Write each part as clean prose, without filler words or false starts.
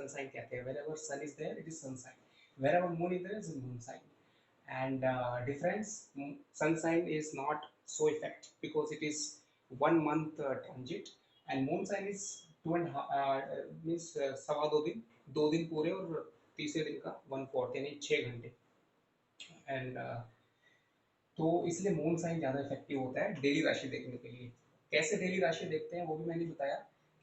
Sunshine कहते हैं. Wherever sun is there, it is sunshine. Wherever moon is there, it is moonshine. And difference, sunshine is not so effect because it is 1 month transit, and moonshine is 2.5 means सवा 2 दिन, 2 दिन पूरे और तीसरे दिन का 1/4 यानी 6 घंटे. एंड तो इसलिए मून साइन ज़्यादा इफेक्टिव होता है डेली राशि देखने के लिए. कैसे डेली राशि देखते हैं वो भी मैंने बताया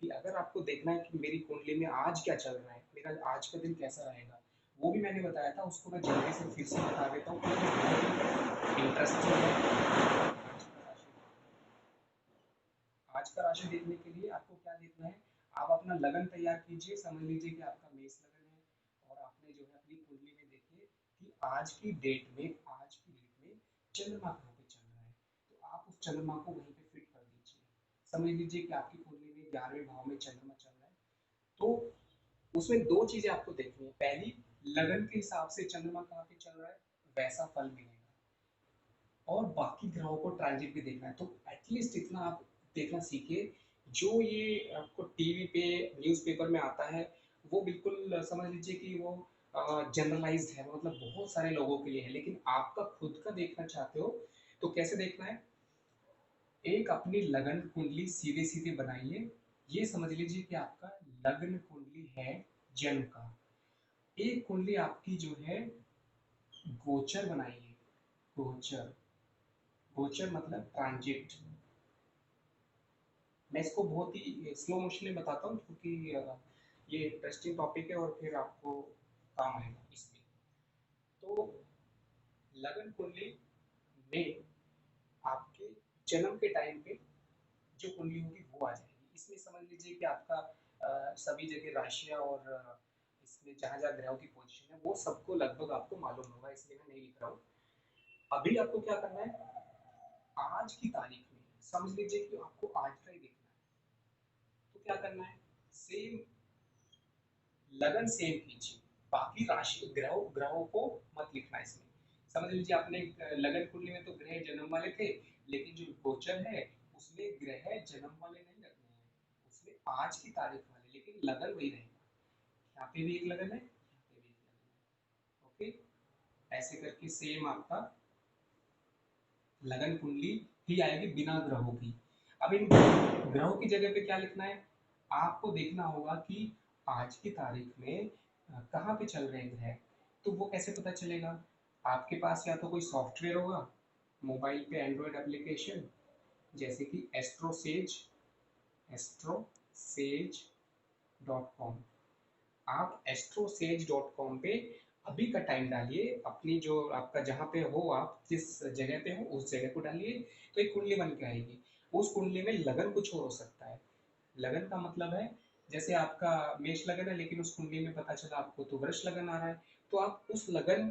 कि अगर आपको देखना है कि मेरी कुंडली में आज क्या चल रहा है, मेरा आज का दिन कैसा रहेगा, वो भी मैंने बताया था. उसको मैं जल्दी से फिर से बता देता हूँ क्योंकि बहुत इंटरेस्टिंग है. आज का राशि देखने के लिए आपको क्या देखना है, आप अपना लगन तैयार कीजिए. समझ लीजिए कि आपका मेष लगन है और आपने जो है अपनी कुंडली में देखिए कि आज की डेट में, आज की डेट में चंद्रमा कहाँ पे चल रहा है, तो आप उस चंद्रमा को वहीं पे फिट कर दीजिए. समझ लीजिए कि आपकी कुंडली में 11वें भाव में चंद्रमा चल रहा है, तो उसमें दो चीजें आपको देखनी है. पहली, लगन के हिसाब से चंद्रमा कहाँ पे चल रहा है वैसा फल मिलेगा, और बाकी ग्रहों को ट्रांजिट भी देखना है. तो एटलीस्ट इतना आप देखना सीखिए. जो ये आपको टीवी पे, न्यूज़पेपर में आता है, वो बिल्कुल समझ लीजिए कि वो जनरलाइज्ड है, मतलब बहुत सारे लोगों के लिए है. लेकिन आपका खुद का देखना चाहते हो तो कैसे देखना है, एक अपनी लगन कुंडली सीधे सीधे बनाइए. ये समझ लीजिए कि आपका लग्न कुंडली है जन्म का. एक कुंडली आपकी जो है गोचर बनाइए. गोचर, गोचर मतलब ट्रांजिट. मैं इसको बहुत ही स्लो मोशन में बताता हूँ क्योंकि ये इंटरेस्टिंग टॉपिक है और फिर आपको काम आएगा इसमें. तो लगन कुंडली में आपके जन्म के टाइम पे जो कुंडली होगी वो आ जाएगी. इसमें समझ लीजिए कि आपका सभी जगह राशियाँ और इसमें जहाँ जहाँ ग्रहों की पोजीशन है वो सबको लगभग आपको मालूम होगा, इसलिए मैं नहीं लिख रहा हूँ. अभी आपको क्या करना है, आज की तारीख में समझ लीजिए कि आपको आज का ही देखना है. तो क्या करना है, सेम लगन सेम कीजिए, बाकी राशि ग्रहों ग्रहों को मत लिखना इसमें. समझ लीजिए आपने लगन कुंडली में तो ग्रह जन्म वाले थे, लेकिन जो गोचर है उसमें ग्रह जन्म वाले नहीं रखने हैं, उसमें आज की तारीख वाले, लेकिन लगन वही रहेगा. यहाँ पे भी एक लगन है, यहाँ पे भी एक लगन है. ओके, ऐसे करके सेम आपका लगन कुंडली ही आएगी बिना ग्रहों की. अब इन ग्रहों की जगह पे क्या लिखना है, आपको देखना होगा कि आज की तारीख में कहाँ पे चल रहे हैं ग्रह. तो वो कैसे पता चलेगा, आपके पास या तो कोई सॉफ्टवेयर होगा मोबाइल पे, एंड्रॉयड एप्लीकेशन, जैसे कि एस्ट्रोसेज.com. आप एस्ट्रोसेज.com पे अभी का टाइम डालिए, अपनी जो आपका जहाँ पे हो, आप जिस जगह पे हो उस जगह को डालिए, तो एक कुंडली बन के आएगी. उस कुंडली में लगन कुछ और हो सकता है. लगन का मतलब है, जैसे आपका मेष लगन है लेकिन उस कुंडली में पता चला आपको तो वृष लगन आ रहा है, तो आप उस लगन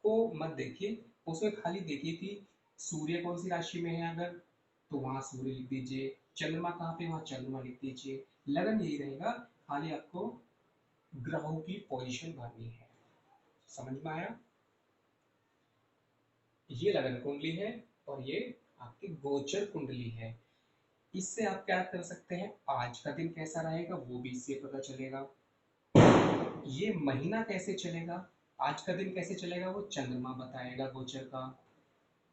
को मत देखिए, उसमें खाली देखिए कि सूर्य कौन सी राशि में है, अगर तो वहाँ सूर्य लिख दीजिए, चंद्रमा कहाँ पे वहाँ चंद्रमा लिख दीजिए. लगन यही रहेगा, खाली आपको ग्रहों की पोजीशन भरनी है. समझ में आया, ये लगन कुंडली है और ये आपकी गोचर कुंडली है. इससे आप क्या कर सकते हैं, आज का दिन कैसा रहेगा वो भी इससे पता चलेगा. ये महीना कैसे चलेगा, आज का दिन कैसे चलेगा वो चंद्रमा बताएगा गोचर का.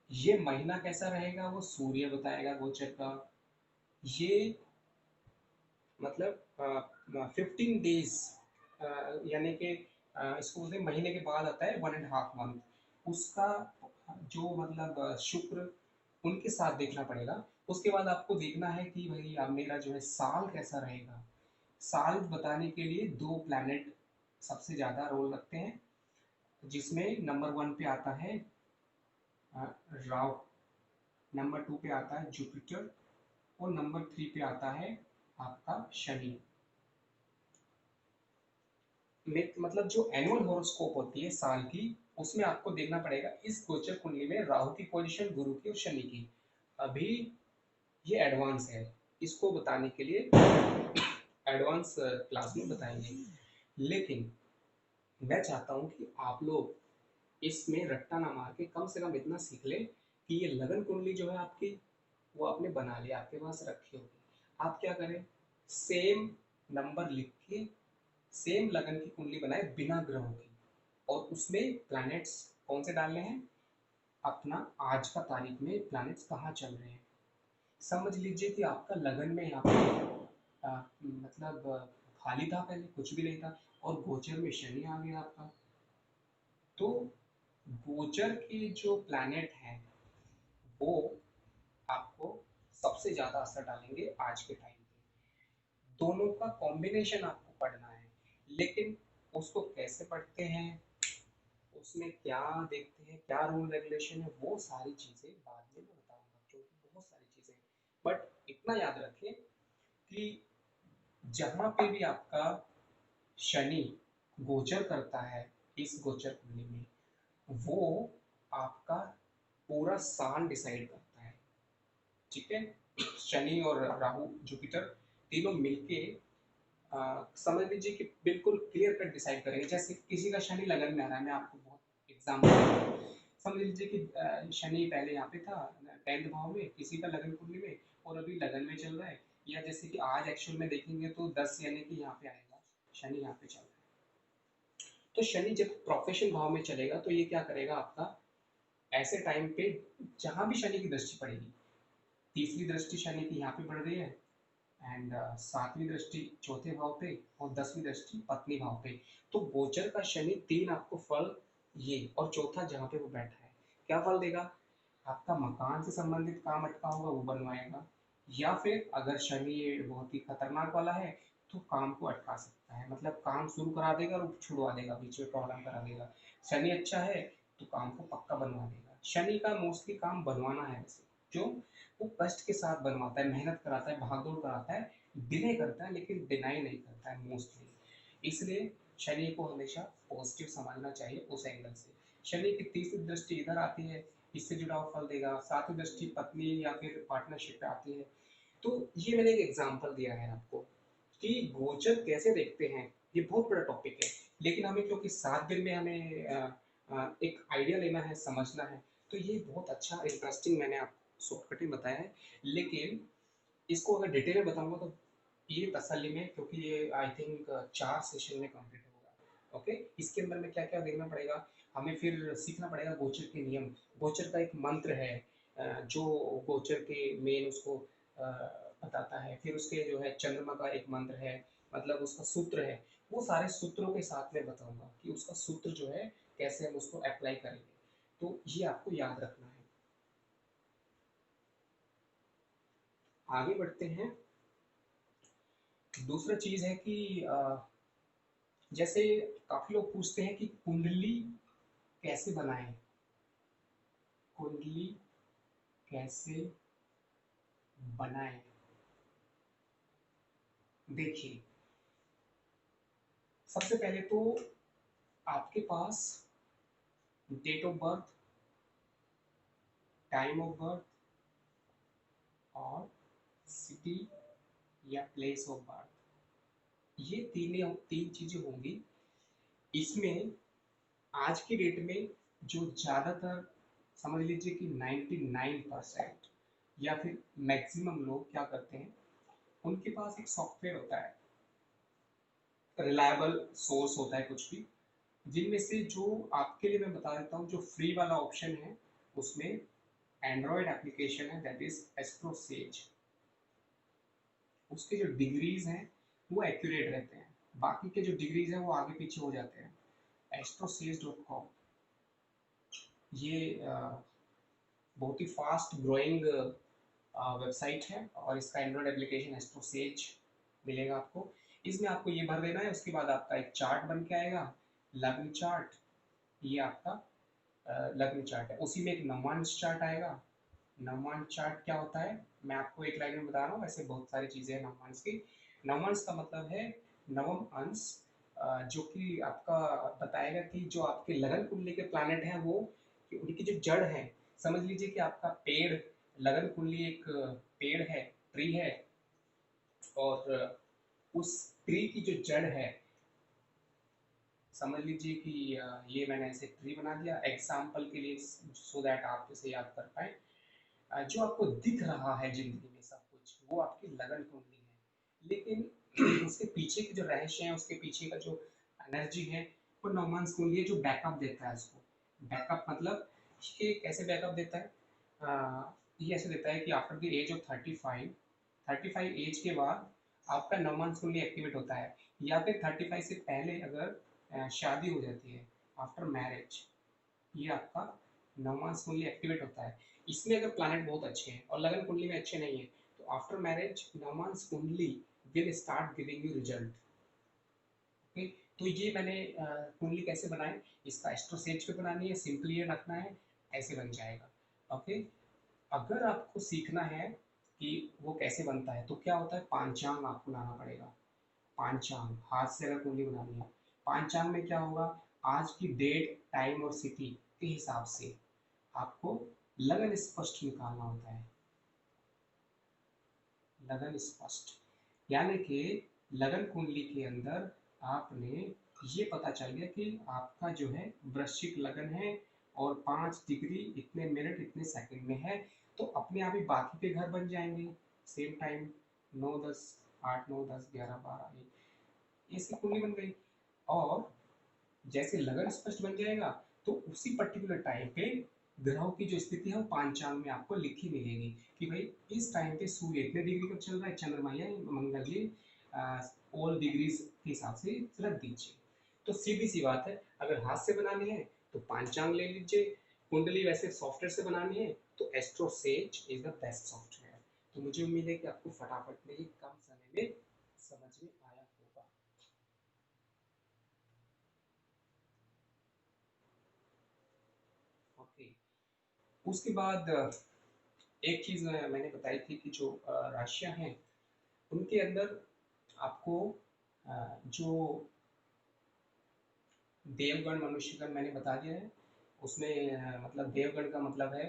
ये महीना कैसा रहेगा वो सूर्य बताएगा गोचर का. ये मतलब 15 डेज, यानी कि इसको बोलते हैं महीने के बाद आता है 1.5 मंथ, उसका जो मतलब शुक्र, उनके साथ देखना पड़ेगा. उसके बाद आपको देखना है कि भाई अब मेरा जो है साल कैसा रहेगा. साल बताने के लिए दो प्लैनेट सबसे ज़्यादा रोल रखते हैं, जिसमें नंबर 1 पे आता है राहु, नंबर 2 पे आता है जुपिटर, और नंबर 3 पे आता है आपका शनि. मतलब जो एनुअल हॉरोस्कोप होती है साल की, उसमें आपको देखना पड़ेगा इस गोचर कुंडली में राहु की पोजीशन, गुरु की और शनि की. अभी ये एडवांस है, इसको बताने के लिए एडवांस क्लास में बताएंगे. लेकिन मैं चाहता हूँ कि आप लोग इसमें रट्टा ना मार के कम से कम इतना सीख ले कि ये लगन कुंडली जो है आपकी, वो आपने बना लिया, आपके पास रखी होगी. आप क्या करें, सेम नंबर लिख के सेम लगन की कुंडली बनाए बिना ग्रहों की, और उसमें प्लैनेट्स कौन से डालने हैं, अपना आज का तारीख में प्लैनेट्स कहाँ चल रहे हैं। समझ लीजिए कि आपका लगन में यहाँ पे मतलब खाली था, पहले कुछ भी नहीं था, और गोचर में शनि आ गया आपका। तो गोचर के जो प्लैनेट हैं वो आपको सबसे ज़्यादा असर डालेंगे आज के टाइम पे। दोनों का कॉम्बिनेशन आपको पढ़ना है, लेकिन उसको कैसे पढ़ते हैं, उसमें क्या देखते हैं, क्या रूल रेगुलेशन है, वो सारी चीज़ें बाद में मैं बताऊंगा, क्योंकि बहुत सारी चीज़ें हैं। बट इतना याद रखें कि जहाँ पे भी आपका शनि गोचर करता है इस गोचर कुंडली में, वो आपका पूरा साल डिसाइड करता है। ठीक है, शनि और राहु जुपिटर तीनों मिलके समझ लीजिए कि बिल्कुल क्लियर कट डिसाइड करेंगे। जैसे किसी का शनि लगन में आ रहा है, मैं आपको बहुत एग्जाम्पल समझ लीजिए कि शनि पहले यहाँ पे था 10th भाव में किसी का लगन कुंडली में, और अभी लगन में चल रहा है, या जैसे कि आज एक्चुअल में देखेंगे तो 10 यानी कि यहाँ पे आएगा, शनि यहाँ पे चल रहा है। तो शनि जब प्रोफेशन भाव में चलेगा तो ये क्या करेगा आपका, ऐसे टाइम पे जहां भी शनि की दृष्टि पड़ेगी, तीसरी दृष्टि शनि की यहाँ पे पड़ रही है, एंड सातवीं दृष्टि चौथे भाव पे, और 10वीं दृष्टि पत्नी भाव पे, तो गोचर का शनि तीन आपको फल, ये और चौथा जहाँ पे वो बैठा है क्या फल देगा, आपका मकान से संबंधित काम अटका होगा वो बनवाएगा, या फिर अगर शनि ये बहुत ही खतरनाक वाला है तो काम को अटका सकता है, मतलब काम शुरू करा देगा और छुड़वा देगा, बीच में प्रॉब्लम करा देगा। शनि अच्छा है तो काम को पक्का बनवा देगा। शनि का मोस्टली काम बनवाना है वैसे, क्यों, वो कष्ट के साथ बनवाता है, मेहनत कराता है, भागदौड़ कराता है, डिले करता है लेकिन डिनाई नहीं करता है मोस्टली। इसलिए शनि को हमेशा पॉजिटिव समझना चाहिए उस एंगल से। शनि की तीसरी दृष्टि इधर आती है, इससे जुड़ा हुआ फल देगा, सातवीं दृष्टि पत्नी या फिर पार्टनरशिप पे आती है। तो ये मैंने एक एग्जांपल दिया है आपको कि गोचर कैसे देखते हैं, ये बहुत बड़ा टॉपिक है, लेकिन हमें क्योंकि 7 दिन में हमें एक आइडिया लेना है, समझना है, तो ये बहुत अच्छा इंटरेस्टिंग मैंने आपको शॉर्टकट में बताया है। लेकिन इसको अगर डिटेल में बताऊंगा तो ये तसल्ली में, क्योंकि ये आई थिंक 4 सेशन में कंप्लीट होगा। ओके, इसके अंदर में क्या क्या देखना पड़ेगा, हमें फिर सीखना पड़ेगा गोचर के नियम। गोचर का एक मंत्र है जो गोचर के मेन उसको बताता है, फिर उसके जो है चंद्रमा का एक मंत्र है, मतलब उसका सूत्र है, वो सारे सूत्रों के साथ में बताऊंगा कि उसका सूत्र जो है कैसे हम उसको अप्लाई करेंगे। तो ये आपको याद रखना है। आगे बढ़ते हैं। दूसरा चीज है कि जैसे काफी लोग पूछते हैं कि कुंडली कैसे बनाएं, कुंडली कैसे बनाएं। देखिए, सबसे पहले तो आपके पास date of birth, time of birth और सिटी या प्लेस ऑफ बर्थ, ये तीन चीजें होंगी। इसमें आज की डेट में जो ज्यादातर समझ लीजिए कि 99% या फिर मैक्सिमम लोग क्या करते हैं, उनके पास एक सॉफ्टवेयर होता है, रिलायबल सोर्स होता है कुछ भी, जिनमें से जो आपके लिए मैं बता देता हूँ, जो फ्री वाला ऑप्शन है उसमें एंड्रॉयड एप्लीकेशन है दैट इज एस्ट्रोसेज। उसके जो डिग्रीज हैं वो एक्यूरेट रहते हैं, बाकी के जो डिग्रीज हैं वो आगे पीछे हो जाते हैं। astrosage.com ये बहुत ही फास्ट ग्रोइंग वेबसाइट है, और इसका एंड्रॉयड एप्लीकेशन एस्ट्रोसेज मिलेगा आपको। इसमें आपको ये भर देना है, उसके बाद आपका एक चार्ट बन के आएगा, लग्न चार्ट। ये आपका लग्न चार्ट है, उसी में एक नवांश चार्ट आएगा। नवांश चार्ट क्या होता है, मैं आपको एक लाइन में बता रहा हूँ, ऐसे बहुत सारी चीजें हैं नवांश की। नवांश का मतलब है नवम अंश, जो कि आपका बताएगा कि जो आपके लगन कुंडली के प्लैनेट हैं वो, कि उनकी जो जड़ है, समझ लीजिए कि आपका पेड़, लगन कुंडली एक पेड़ है, ट्री है, और उस ट्री की जो जड़ है, समझ लीजिए कि ये मैंने ऐसे ट्री बना दिया एग्जाम्पल के लिए, सो दैट आप इसे याद कर पाए। जो आपको दिख रहा है जिंदगी में सब कुछ, वो आपकी लगन कुंडली है। लेकिन उसके पीछे के जो रहस्य है, उसके पीछे का जो एनर्जी है, वो नॉर्मन स्कूल ये जो बैकअप देता है उसको। बैकअप मतलब ये कैसे बैकअप देता है? ये ऐसे देता है कि after the age of 35 age के बाद आपका नॉर्मन स्कूल एक्टिवेट होता है, या फिर 35 से पहले अगर शादी हो जाती है, आफ्टर मैरिज, ये आपका नवमांश कुंडली एक्टिवेट होता है। इसमें अगर प्लैनेट बहुत अच्छे हैं और लगन कुंडली में अच्छे नहीं है, तो आफ्टर मैरिज नवमांश कुंडली will start giving you result. Okay, तो ये मैंने कुंडली कैसे बनाए, इसका एस्ट्रो सेज पे बनानी है, सिंपली ये रखना है, ऐसे बन जाएगा। ओके, अगर आपको सीखना है कि वो कैसे बनता है, तो क्या होता है, पांचांग आपको लाना पड़ेगा। पांचांग हाथ से अगर कुंडली बनानी है, पांचांग में क्या होगा, आज की डेट टाइम और सिटी के हिसाब से आपको लगन स्पष्ट निकालना होता है। लगन स्पष्ट यानी कि लगन कुंडली के अंदर आपने ये पता चल गया कि आपका जो है वृश्चिक लगन है और 5 डिग्री इतने मिनट इतने सेकंड में है, तो अपने आप ही बाकी के घर बन जाएंगे सेम टाइम, 9 10, 8 9 10 11 12 1, ऐसी कुंडली बन गई। और जैसे लगन स्पष्ट बन जाएगा, तो उसी पर्टिकुलर टाइम पे ग्रहों की जो स्थिति है वो पांचांग में आपको लिखी मिलेगी कि भाई इस टाइम पे सूर्य इतने डिग्री पर चल रहा है, चंद्रमा या मंगल ये ऑल डिग्रीज के हिसाब से रख दीजिए। तो सीधी सी बात है, अगर हाथ से बनानी है तो पांचांग ले लीजिए, कुंडली वैसे सॉफ्टवेयर से बनानी है तो astro says is the best software. तो मुझे उम्मीद है कि आपको फटाफट में ही कम समय में समझ में आया होगा। ओके, उसके बाद एक चीज मैंने बताई थी कि जो राशियां हैं उनके अंदर आपको जो देवगण मनुष्यगण मैंने बता दिया है। उसमें मतलब देवगण का मतलब है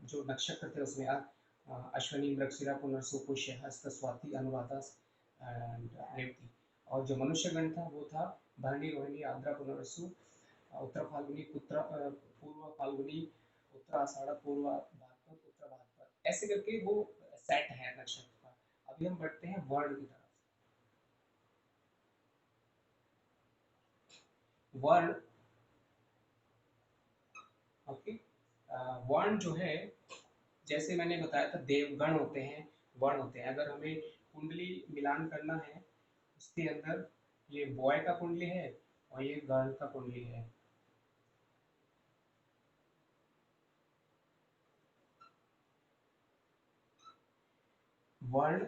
जो नक्षत्र थे उसमें अश्विनी मृगशिरा पुनर्सु पुष्य हस्त स्वाति अनुराधा रेवती। और जो मनुष्यगण था वो था भरणी रोहिणी आद्रा पुनर्वसु उत्तर फाल्गुनी पूर्व फाल्गुनी उत्तर आषाढ़ पूर्व भाद्रपद उत्तर भाद्रपद, ऐसे करके वो सेट है नक्षत्र का। अभी हम बढ़ते हैं वर्ण की तरफ। वर्ण, ओके, वर्ण जो है जैसे मैंने बताया था देवगण होते हैं, वर्ण होते हैं। अगर हमें कुंडली मिलान करना है, उसके अंदर ये बॉय का कुंडली है और ये गर्ल का कुंडली है। वर्ण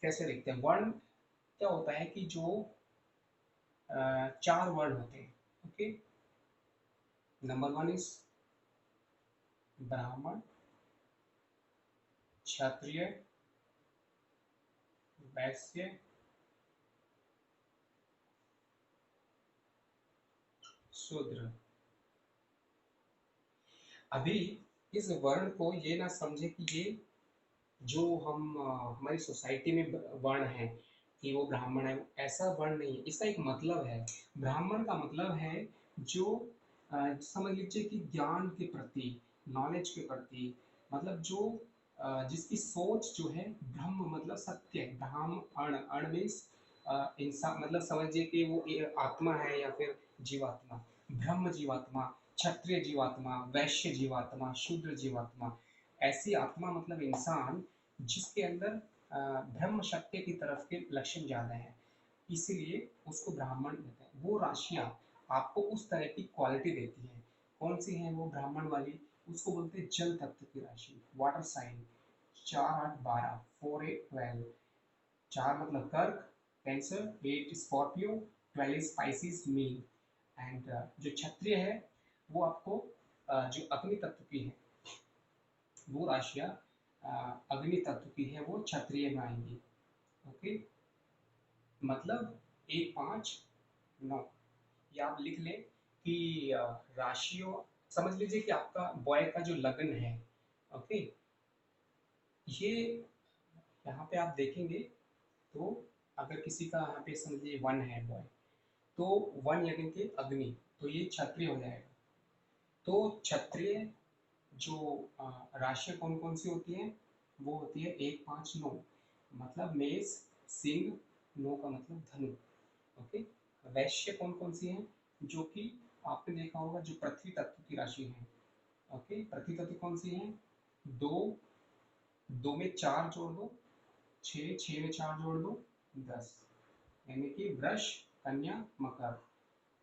कैसे लिखते हैं, वर्ण क्या होता है कि जो 4 वर्ण होते हैं। ओके, नंबर 1 इज ब्राह्मण, क्षत्रिय, वैश्य, शूद्र। अभी इस वर्ण को ये ना समझे कि ये जो हम हमारी सोसाइटी में वर्ण है कि वो ब्राह्मण है, ऐसा वर्ण नहीं है, इसका एक मतलब है। ब्राह्मण का मतलब है जो समझ लीजिए कि ज्ञान के प्रति, नॉलेज के प्रति, मतलब जो जिसकी सोच जो है ब्रह्म मतलब सत्य है। ब्राह्म अण, अण मीन्स इंसान, मतलब समझिए कि वो आत्मा है या फिर जीवात्मा। ब्रह्म जीवात्मा, क्षत्रिय जीवात्मा, वैश्य जीवात्मा, शूद्र जीवात्मा, ऐसी आत्मा मतलब इंसान जिसके अंदर ब्रह्म शक्ति की तरफ के लक्षण ज्यादा हैं, इसीलिए उसको ब्राह्मण कहते हैं। वो राशियां आपको उस तरह की क्वालिटी देती हैं। कौन सी है वो ब्राह्मण वाली, उसको बोलते हैं जल तत्व की राशि, वाटर साइन। 4 8 12, 4 8 12। 4 मतलब कर्क, कैंसर, 8 स्कॉर्पियो, 12 स्पाइसिस मीन। एंड जो क्षत्रिय है वो आपको जो अग्नि तत्व की है, वो राशियां अग्नि तत्व की है, वो क्षत्रिय में आएंगी। ओके, मतलब 1 5 9, ये आप लिख लें कि राशियों, समझ लीजिए कि आपका बॉय का जो लगन है, ओके, ये यहाँ पे आप देखेंगे तो अगर किसी का यहाँ पे समझिए 1 है बॉय, तो 1 यानी कि अग्नि, तो ये क्षत्रिय हो जाएगा। तो क्षत्रिय जो राशियां कौन कौन सी होती हैं, वो होती है 1 5 9, मतलब मेष, सिंह, नो का मतलब धनु। ओके। वैश्य कौन कौन सी हैं, जो कि आपने देखा होगा जो पृथ्वी तत्व की राशि है। ओके, पृथ्वी तत्व कौन सी है, दो, दो में चार जोड़ दो छः, छः में चार जोड़ दो 10, यानी कि वृष, कन्या, मकर।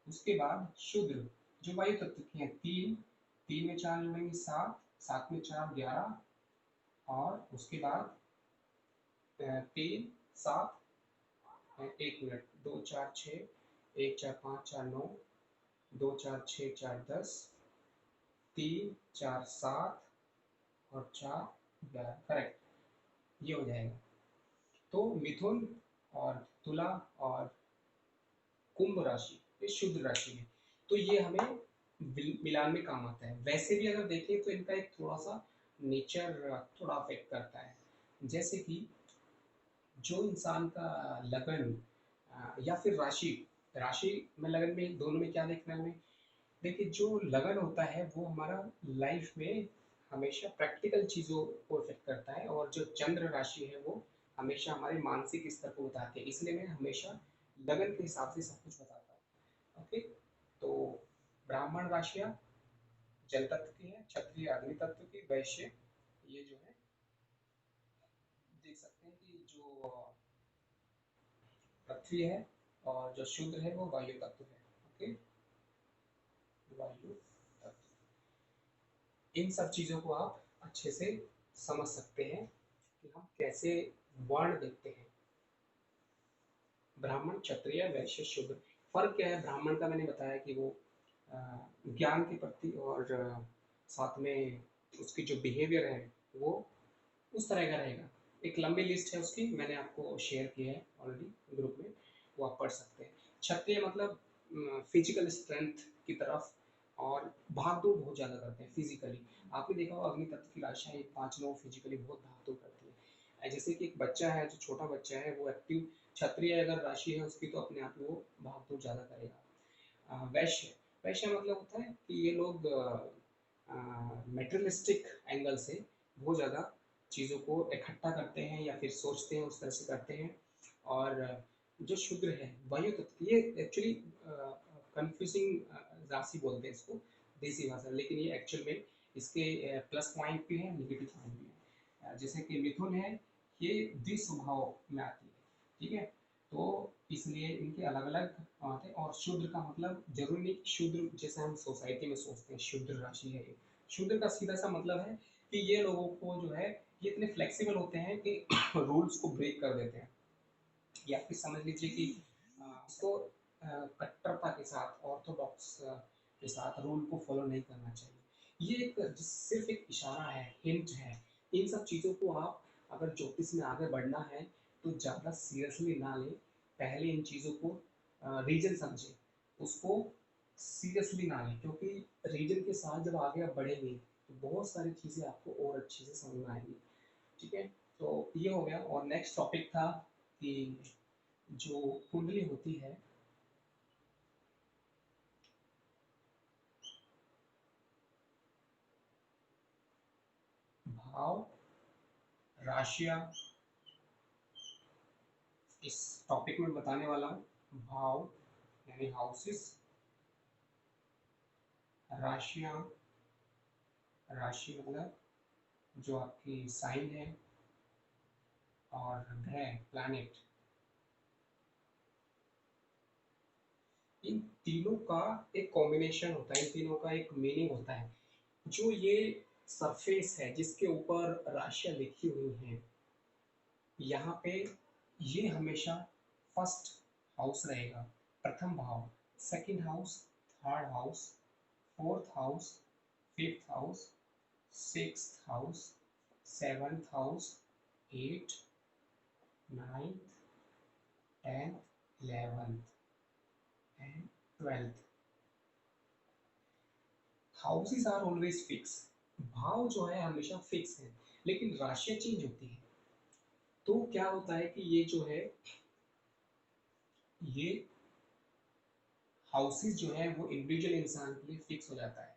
उसके बाद शूद्र जो वायु तत्व की है, तीन, तीन में चार जोड़ेंगे 7, 7 में चार 11, और उसके बाद 3, 7, एक मिनट, 2 4 6, 1 4 5 4 9, 2 4 6 4 10, 3 4 7 और 4 11, करेक्ट, ये हो जाएगा। तो मिथुन और तुला और कुंभ राशि ये शुद्ध राशि है, तो ये हमें मिलान में काम आता है। वैसे भी अगर देखें तो इनका एक थोड़ा सा नेचर थोड़ा अफेक्ट करता है। जैसे कि जो इंसान का लगन या फिर राशि, राशि में लगन में दोनों में क्या देखना है हमें, देखिए जो लगन होता है वो हमारा लाइफ में हमेशा प्रैक्टिकल चीज़ों को इफेक्ट करता है, और जो चंद्र राशि है वो हमेशा हमारे मानसिक स्तर को बताती है, इसलिए मैं हमेशा लगन के हिसाब से सब कुछ बताता हूँ। ओके। तो ब्राह्मण राशियाँ जल तत्व की है, क्षत्रिय अग्नि तत्व की, वैश्य ये जो है देख सकते हैं कि जो पृथ्वी है, और जो शूद्र है वो वायु तत्व है। ओके, वायु तत्व। इन सब चीज़ों को आप अच्छे से समझ सकते हैं कि हम कैसे वर्ण देखते हैं, ब्राह्मण, क्षत्रिय, वैश्य, शूद्र। फर्क क्या है ब्राह्मण का, मैंने बताया कि वो अ, ज्ञान के प्रति और साथ में उसकी जो बिहेवियर है वो उस तरह का रहेगा। एक लंबी लिस्ट है उसकी, मैंने आपको शेयर किया है ऑलरेडी ग्रुप में, वो आप पढ़ सकते हैं। क्षत्रिय मतलब फिजिकल स्ट्रेंथ की तरफ, और भाग दौड़ बहुत ज़्यादा करते हैं फिजिकली। आपने देखा होगा अग्नि तत्व की राशियाँ एक 5 लोग फिजिकली बहुत भाग दौड़ करती है। जैसे कि एक बच्चा है, जो छोटा बच्चा है वो एक्टिव, क्षत्रिय अगर राशि है उसकी तो अपने आप वो भाग दौड़ ज़्यादा करेगा। वैश्य, वैश्य मतलब होता है कि ये लोग मेटेरियलिस्टिक एंगल से बहुत ज़्यादा चीज़ों को इकट्ठा करते हैं या फिर सोचते हैं, उस तरह से करते हैं। और जो शूद्र है वायु तत्व, ये एक्चुअली कंफ्यूजिंग राशि बोलते हैं इसको देसी भाषा, लेकिन ये एक्चुअल में इसके प्लस पॉइंट भी है, नेगेटिव पॉइंट भी है। जैसे कि मिथुन है, ये द्विस्वभाव में आती है, ठीक है, तो इसलिए इनके अलग अलग आते हैं। और शूद्र का मतलब जरूरी नहीं कि शूद्र जैसे हम सोसाइटी में सोचते हैं शूद्र राशि है ये। शूद्र का सीधा सा मतलब है कि ये लोगों को जो है ये इतने फ्लेक्सिबल होते हैं कि रूल्स को ब्रेक कर देते हैं, या फिर समझ लीजिए कि इसको कट्टरता के साथ, ऑर्थोडॉक्स के साथ रूल को फॉलो नहीं करना चाहिए। ये एक सिर्फ एक इशारा है, हिंट है। इन सब चीज़ों को आप अगर ज्योतिष में आगे बढ़ना है तो ज़्यादा सीरियसली ना लें, पहले इन चीज़ों को रीजन समझें, उसको सीरियसली ना लें, क्योंकि रीजन के साथ जब आगे आप बढ़ेंगे तो बहुत सारी चीज़ें आपको और अच्छे से समझ में आएंगी। ठीक है, तो ये हो गया। और नेक्स्ट टॉपिक था कि जो कुंडली होती है, भाव, राशियां, इस टॉपिक में बताने वाला हूँ। भाव यानी हाउसेस, राशियां, राशि मतलब जो आपकी साइन है, और ग्रह प्लैनेट, इन तीनों का एक कॉम्बिनेशन होता है, इन तीनों का एक मीनिंग होता है। जो ये सरफेस है जिसके ऊपर राशियां लिखी हुई हैं, यहाँ पे ये हमेशा फर्स्ट हाउस रहेगा, प्रथम भाव, second house, third house, fourth house, fifth house, sixth house, seventh house, eight, ninth, tenth, eleventh and twelfth. Houses are always fix, भाव जो है हमेशा फिक्स है, लेकिन राशियां चेंज होती है। तो क्या होता है कि ये जो है ये हाउसेस जो है वो इंडिविजुअल इंसान के लिए फिक्स हो जाता है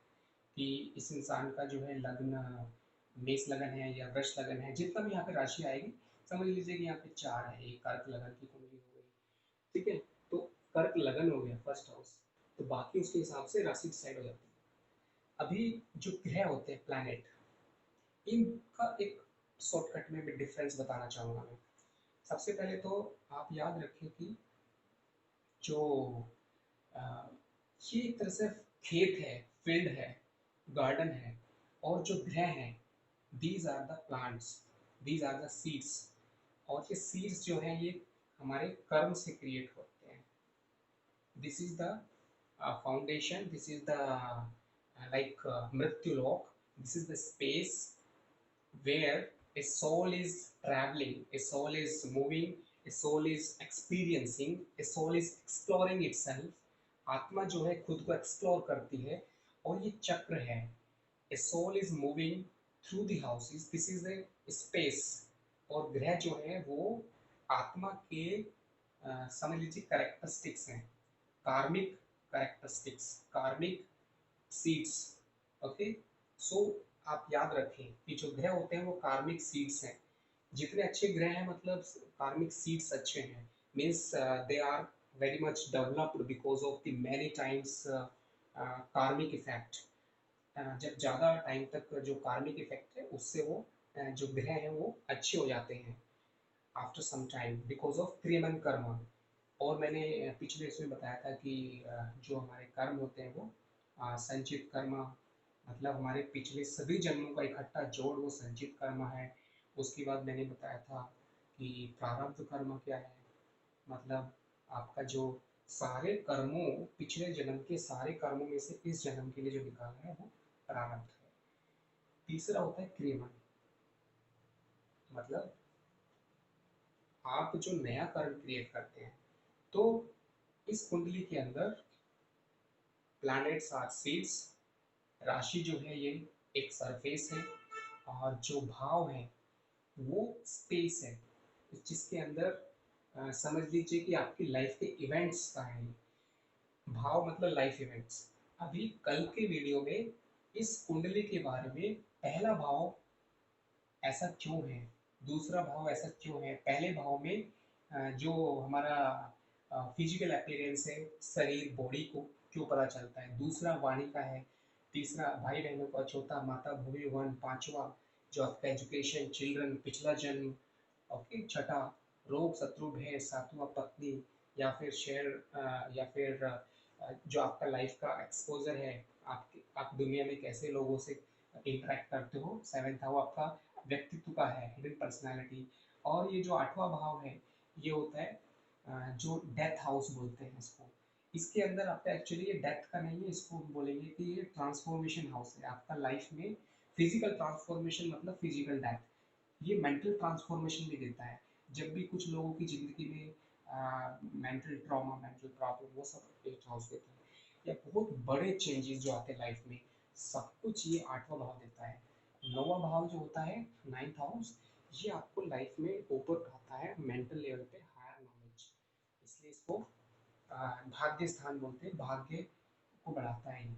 कि इस इंसान का जो है लग्न मेष लगन है या वृष लगन है, जितना भी यहाँ पे राशि आएगी समझ लीजिए कि यहाँ पे 4 है, एक कर्क लगन की कुंडली हो गई, ठीक है। तो कर्क लगन हो गया फर्स्ट हाउस, तो बाकी उसके हिसाब से राशि डिसाइड हो जाती है। अभी जो ग्रह होते हैं प्लैनेट, इनका एक शॉर्टकट में मैं डिफरेंस बताना चाहूँगा मैं। सबसे पहले तो आप याद रखें कि जो अ, ये एक तरह से खेत है, फील्ड है, गार्डन है, और जो ग्रह हैं, these are the plants, these are the seeds. और ये सीड्स जो हैं ये हमारे कर्म से क्रिएट होते हैं। This is the foundation, this is the mrityu lok, this is the space where a soul is traveling, a soul is moving, a soul is experiencing, a soul is exploring itself। आत्मा जो है खुद को explore करती है, और ये चक्र है। A soul is moving through the houses, this is a space। और ग्रह जो है वो आत्मा के समझ लीजिए करेक्टरिस्टिक्स हैं, कार्मिक करेक्टरिस्टिक्स, कार्मिक सीड्स। ओके, सो आप याद रखें कि जो ग्रह होते हैं वो कार्मिक सीड्स हैं। जितने अच्छे ग्रह हैं मतलब कार्मिक सीड्स अच्छे हैं, means they are very much developed because of the many times karmic effect. जब ज़्यादा टाइम तक जो कार्मिक इफेक्ट है उससे वो जो ग्रह हैं वो अच्छे हो जाते हैं after some time because of क्रियमन कर्म। और मैंने पिछले इसमें बताया था कि जो हमारे कर्म होते हैं वो संचित कर्म, मतलब हमारे पिछले सभी जन्मों का इकट्ठा जोड़ वो संचित कर्म है। उसके बाद मैंने बताया था कि प्रारब्ध कर्म क्या है, मतलब आपका जो सारे कर्मों, पिछले जन्म के सारे कर्मों में से इस जन्म के लिए जो निकालना है वो प्रारब्ध है। तीसरा होता है क्रियमन, मतलब आप जो नया कर्म क्रिएट करते हैं। तो इस कुंडली के अंदर प्लैनेट्स आर सीड्स, राशि जो है ये एक सरफेस है, और जो भाव है वो स्पेस है, जिसके अंदर समझ लीजिए कि आपकी लाइफ के इवेंट्स का है। भाव मतलब लाइफ इवेंट्स। अभी कल के वीडियो में इस कुंडली के बारे में पहला भाव ऐसा क्यों है, दूसरा भाव ऐसा क्यों है, पहले भाव में जो हमारा फिजिकल अपीयरेंस है, शरीर बॉडी को क्यों पता चलता है, दूसरा वाणी का है, तीसरा भाई बहनों का, चौथा माता भूमि वन, पांचवा जो आपका एजुकेशन चिल्ड्रन पिछला जन्म, ओके, छठा रोग शत्रु भय, सातवां पत्नी, या फिर शेयर या फिर जो आपका लाइफ का एक्सपोजर है, आप दुनिया में कैसे लोगों से इंटरेक्ट करते हो, सेवेंथ हाउ आपका व्यक्तित्व का है, हिडन पर्सनालिटी। और ये जो आठवां भाव है ये होता है जो डेथ हाउस बोलते हैं इसको। इसके अंदर आपका एक्चुअली ये डेथ का नहीं है, इसको हम बोलेंगे कि ये ट्रांसफॉर्मेशन हाउस है आपका लाइफ में। फिजिकल ट्रांसफॉर्मेशन मतलब फिजिकल डेथ, ये मेंटल ट्रांसफॉर्मेशन भी देता है। जब भी कुछ लोगों की ज़िंदगी में मेंटल ट्रॉमा, मेंटल प्रॉब्लम, वो सब एट हाउस देता है, या बहुत बड़े चेंजेस जो आते हैं लाइफ में, सब कुछ ये आठवां भाव देता है। नौवां भाव जो होता है नाइन्थ हाउस, ये आपको लाइफ में ऊपर उठाता है मेंटल लेवल पे, हायर नॉलेज, इसलिए इसको भाग्य स्थान बोलते हैं, भाग्य को बढ़ाता है ये।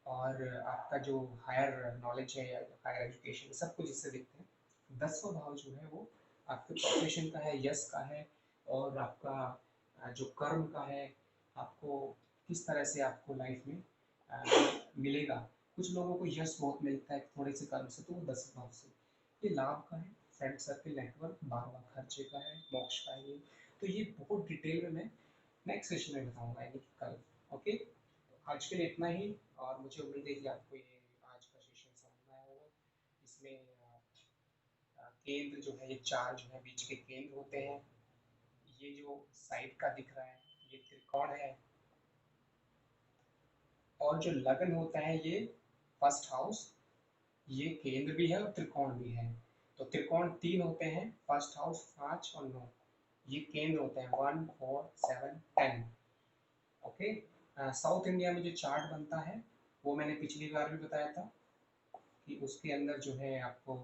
और आपका जो हायर नॉलेज है या हायर एजुकेशन, सब कुछ इससे दिखते हैं। 10वां भाव जो है वो आपके प्रोफेशन का है, यश का है, और आपका जो कर्म का है, आपको किस तरह से आपको लाइफ में अ, मिलेगा। कुछ लोगों को यश बहुत मिलता है थोड़े से कर्म से, तो वो 10वें भाव से। ये लाभ का है, फ्रेंड सर्कल नेटवर्क, 12वां खर्चे का है, मोक्ष का है ये। तो ये बहुत डिटेल में मैं नेक्स्ट सेशन में बताऊंगा, यानी कि कल। ओके, आज के लिए इतना ही। और मुझे उम्मीद है कि आपको ये आज का सेशन समझ में आया होगा। इसमें केंद्र जो है, ये चार जो है बीच के केंद्र होते हैं। ये जो साइड का दिख रहा है ये त्रिकोण है, और जो लगन होता है ये फर्स्ट हाउस, ये केंद्र भी है और त्रिकोण भी है। तो त्रिकोण 3 होते हैं, फर्स्ट हाउस 5 और 9, ये केंद्र होते हैं 1 4 7 10। ओके, साउथ इंडिया में जो चार्ट बनता है वो मैंने पिछली बार भी बताया था कि उसके अंदर जो है आपको,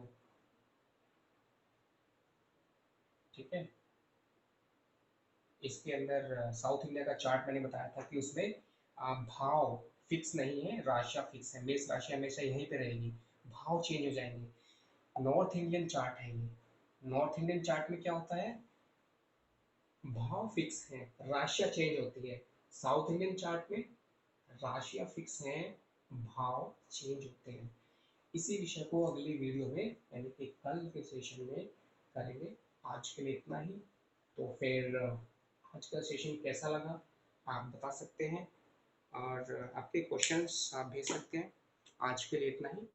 ठीक है, इसके अंदर साउथ इंडिया का चार्ट मैंने बताया था कि उसमें भाव फिक्स नहीं है, राशियाँ फिक्स है, मेष राशि हमेशा यहीं पे रहेगी, भाव चेंज हो जाएंगे। नॉर्थ इंडियन चार्ट है ये, नॉर्थ इंडियन चार्ट में क्या होता है, भाव फिक्स हैं, राशियां चेंज होती है। साउथ इंडियन चार्ट में राशियां फिक्स हैं, भाव चेंज होते हैं। इसी विषय को अगली वीडियो में यानी कि कल के सेशन में करेंगे। आज के लिए इतना ही। तो फिर आज का सेशन कैसा लगा आप बता सकते हैं, और आपके क्वेश्चंस आप भेज सकते हैं। आज के लिए इतना ही।